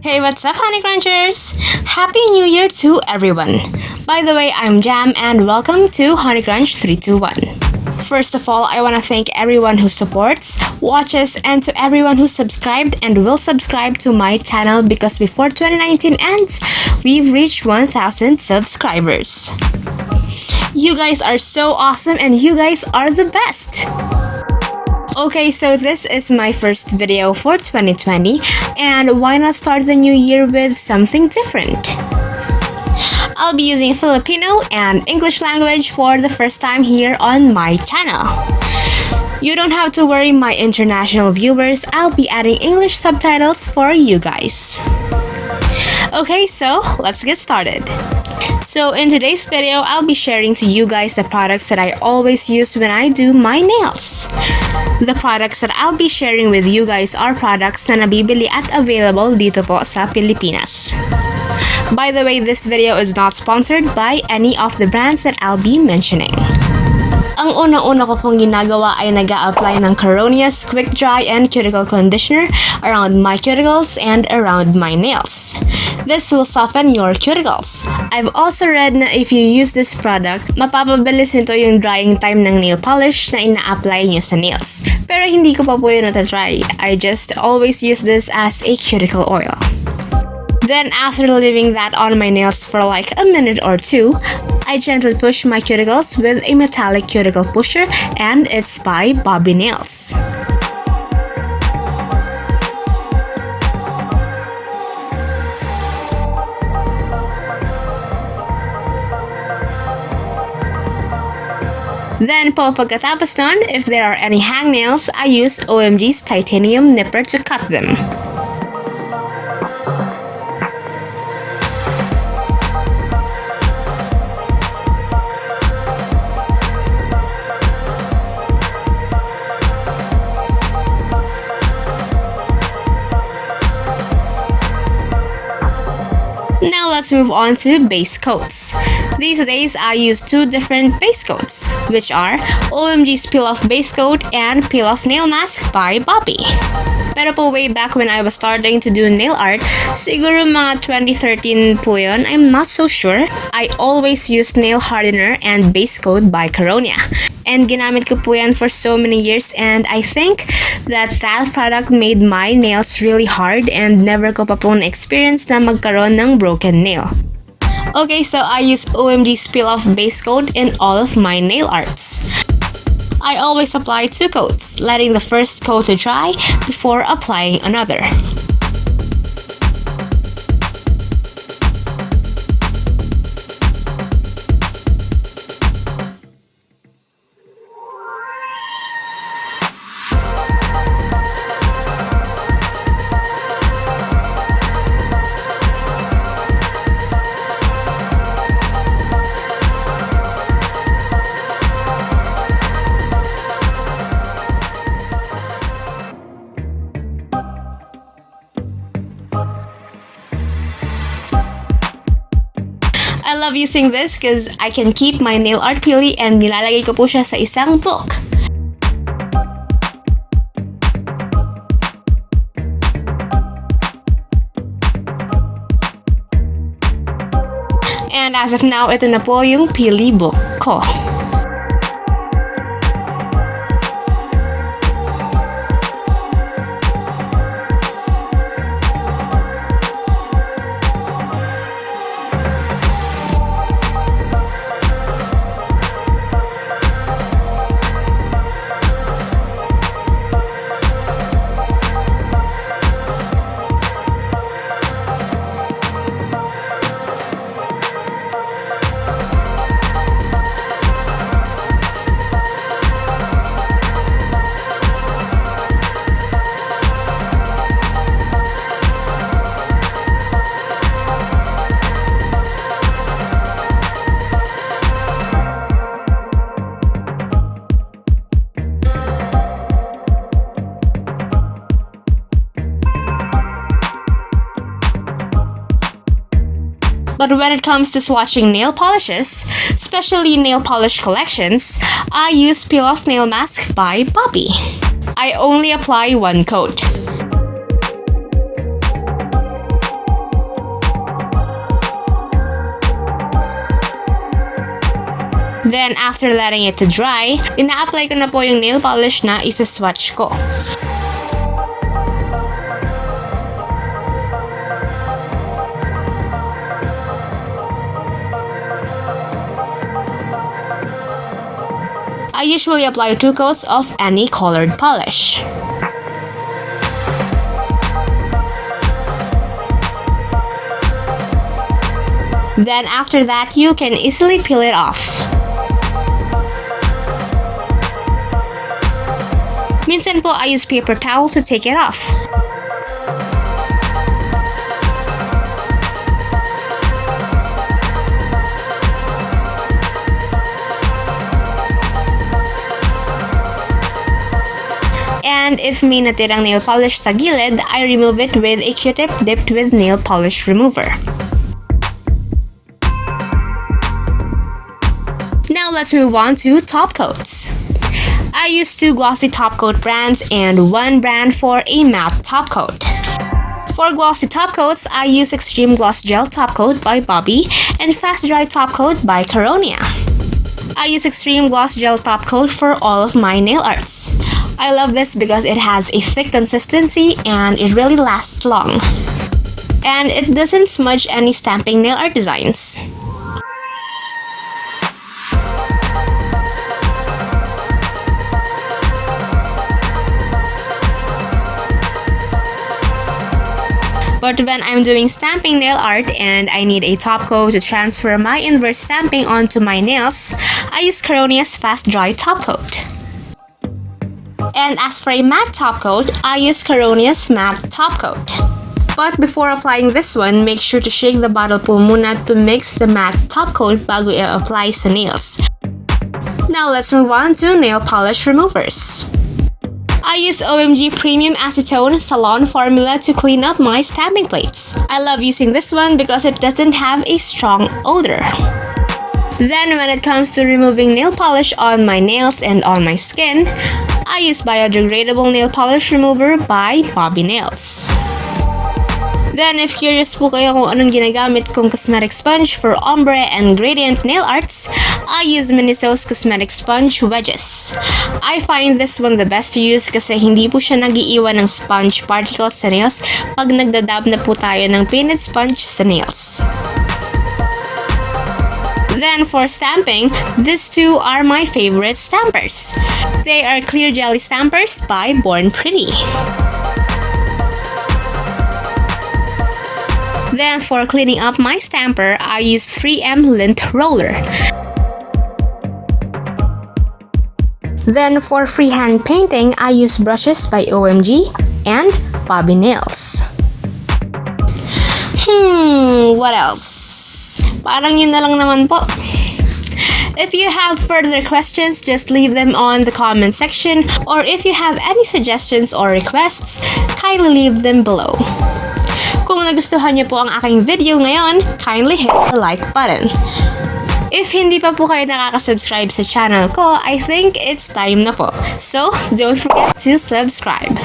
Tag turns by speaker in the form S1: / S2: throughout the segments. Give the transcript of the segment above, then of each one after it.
S1: Hey, what's up, honeycrunchers? Happy New Year to everyone! By the way, I'm Jham and welcome to honeycrunch321. First of all, I want to thank everyone who supports, watches, and to everyone who subscribed and will subscribe to my channel because before 2019 ends, we've reached 1,000 subscribers. You guys are so awesome and you guys are the best! Okay, so this is my first video for 2020, and why not start the new year with something different? I'll be using Filipino and English language for the first time here on my channel. You don't have to worry, my international viewers, I'll be adding English subtitles for you guys. Okay, so let's get started. So in today's video, I'll be sharing to you guys the products that I always use when I do my nails. The products that I'll be sharing with you guys are products na nabibili at available dito po sa Pilipinas. By the way, this video is not sponsored by any of the brands that I'll be mentioning. Ang unang-una ko pong ginagawa ay nag-a-apply ng Caronia's Quick Dry and Cuticle Conditioner around my cuticles and around my nails. This will soften your cuticles. I've also read na if you use this product, mapapabilis nito yung drying time ng nail polish na ina-apply nyo sa nails. Pero hindi ko pa po yun natatry. I just always use this as a cuticle oil. Then after leaving that on my nails for like a minute or two, I gently push my cuticles with a metallic cuticle pusher, and it's by Bobby Nails. Then po pagkatapos nun, if there are any hangnails, I use OMG's titanium nipper to cut them. Now let's move on to base coats. These days I use two different base coats, which are OMG's Peel Off Base Coat and Peel Off Nail Mask by Bobby. Pero po way back when I was starting to do nail art, siguro mga 2013 po yun, I'm not so sure, I always use nail hardener and base coat by Caronia. And ginamit ko po yan for so many years, and I think that product made my nails really hard and never ko pa pong na-experience na magkaroon ng broken nail. Okay, so I use OMG's Peel Off Base Coat in all of my nail arts. I always apply two coats, letting the first coat to dry before applying another. I love using this because I can keep my nail art peely and nilalagay ko po siya sa isang book. And as of now, ito na po yung peely book ko. But when it comes to swatching nail polishes, especially nail polish collections, I use Peel Off Nail Mask by Bobby. I only apply one coat. Then, after letting it to dry, ina-apply ko na po yung nail polish na isa-swatch ko. I usually apply 2 coats of any colored polish. Then after that, you can easily peel it off. Minsan po, I use paper towel to take it off. And if may natirang nail polish sa gilid, I remove it with a Q-tip dipped with nail polish remover. Now let's move on to top coats. I use 2 glossy top coat brands and 1 brand for a matte top coat. For glossy top coats, I use Extreme Gloss Gel Top Coat by Bobbi and Fast Dry Top Coat by Caronia. I use Extreme Gloss Gel Top Coat for all of my nail arts. I love this because it has a thick consistency and it really lasts long. And it doesn't smudge any stamping nail art designs. But when I'm doing stamping nail art and I need a top coat to transfer my inverse stamping onto my nails, I use Caronia's Fast Dry Top Coat. And as for a matte top coat, I use Caronia's Matte Top Coat. But before applying this one, make sure to shake the bottle po muna to mix the matte top coat bago i-apply sa nails. Now let's move on to nail polish removers. I used OMG Premium Acetone Salon Formula to clean up my stamping plates. I love using this one because it doesn't have a strong odor. Then when it comes to removing nail polish on my nails and on my skin, I use Biodegradable Nail Polish Remover by Bobbi Nails. Then if curious po kayo kung anong ginagamit kong cosmetic sponge for ombre and gradient nail arts, I use Miniso's Cosmetic Sponge Wedges. I find this one the best to use kasi hindi po siya nag-iiwan ng sponge particles sa nails pag nagdadab na po tayo ng painted sponge sa nails. Then for stamping, these 2 are my favorite stampers. They are Clear Jelly Stampers by Born Pretty. Then for cleaning up my stamper, I use 3M Lint Roller. Then for freehand painting, I use brushes by OMG and Bobbi Nails. What else? Parang yun na lang naman po. If you have further questions, just leave them on the comment section, or if you have any suggestions or requests, kindly leave them below. Kung nagustuhan niyo po ang aking video ngayon, kindly hit the like button. If hindi pa po kayo nakaka-subscribe sa channel ko, I think it's time na po. So, don't forget to subscribe.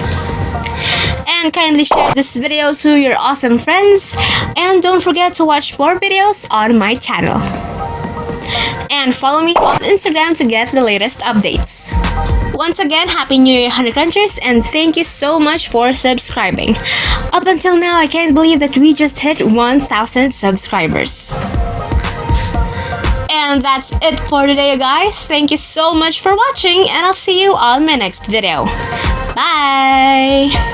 S1: And kindly share this video to your awesome friends. And don't forget to watch more videos on my channel. And follow me on Instagram to get the latest updates. Once again, Happy New Year, honeycrunchers, and thank you so much for subscribing. Up until now, I can't believe that we just hit 1,000 subscribers. And that's it for today, guys. Thank you so much for watching, and I'll see you on my next video. Bye!